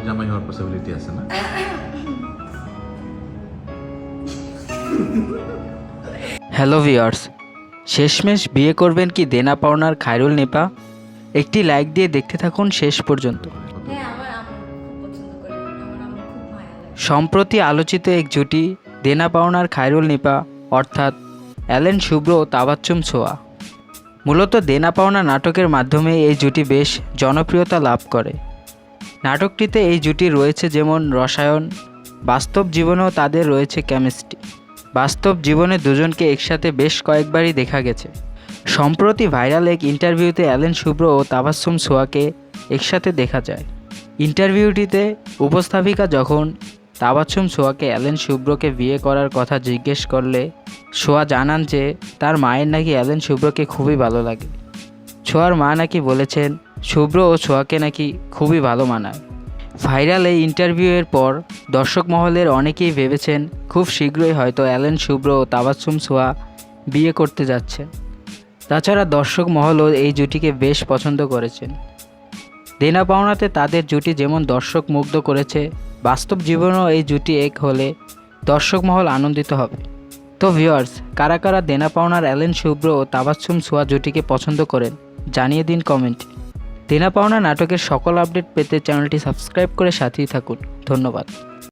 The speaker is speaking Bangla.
জামাই হওয়ার পসিবিলিটি আছে না? হ্যালো ভিউয়ার্স, শেষমেশ বিয়ে করবেন কি দেনা পাওনার খায়রুল নিপা? একটি লাইক দিয়ে দেখতে থাকুন শেষ পর্যন্ত। হ্যাঁ, আমার আম্মু খুব পছন্দ করে, আমার আম্মু খুব মায়া লাগে। সম্প্রতি আলোচিত এক জুটি দেনা পাওনার খায়রুল নিপা, অর্থাৎ অ্যালেন শুভ্র ও তাবাচ্চুম ছোয়া। মূলত দেনা পাওনা নাটকের মাধ্যমে এই জুটি বেশ জনপ্রিয়তা লাভ করে। নাটকটিতে এই জুটি রয়েছে যেমন রসায়ন, বাস্তব জীবনেও তাদের রয়েছে কেমিস্ট্রি। বাস্তব জীবনে দুজনকে একসাথে বেশ কয়েকবারই দেখা গেছে। সম্প্রতি ভাইরাল এক ইন্টারভিউতে অ্যালেন শুভ্র ও তাবাচ্চুম ছোয়াকে একসাথে দেখা যায়। ইন্টারভিউটিতে উপস্থাপিকা যখন তাবাচ্চুম ছোয়াকে অ্যালেন শুভ্রকে বিয়ে করার কথা জিজ্ঞেস করলে ছোয়া জানান যে তার মায়ের নাকি অ্যালেন শুভ্রকে খুবই ভালো লাগে। ছোয়ার মা নাকি বলেছেন শুভ্র ও ছোয়াকে নাকি খুবই ভালো মানায়। ভাইরাল এই ইন্টারভিউয়ের পর দর্শক মহলের অনেকেই ভেবেছেন খুব শীঘ্রই হয়তো অ্যালেন শুভ্র ও তাবাচ্চুম ছোয়া বিয়ে করতে যাচ্ছেন। তাছাড়া দর্শক মহলও এই জুটিকে বেশ পছন্দ করেছেন। দেনা পাওনাতে তাদের জুটি যেমন দর্শক মুগ্ধ করেছে, বাস্তব জীবনেও এই জুটি এক হলে দর্শক মহল আনন্দিত হবে। তো ভিউয়ার্স, কারা কারা দেনা পাওনার অ্যালেন শুভ্র ও তাবাচ্চুম ছোয়া জুটিকে পছন্দ করেন জানিয়ে দিন কমেন্টে। দেনা পাওনা নাটকের সকল আপডেট পেতে চ্যানেলটি সাবস্ক্রাইব করে সাথেই থাকুন। ধন্যবাদ।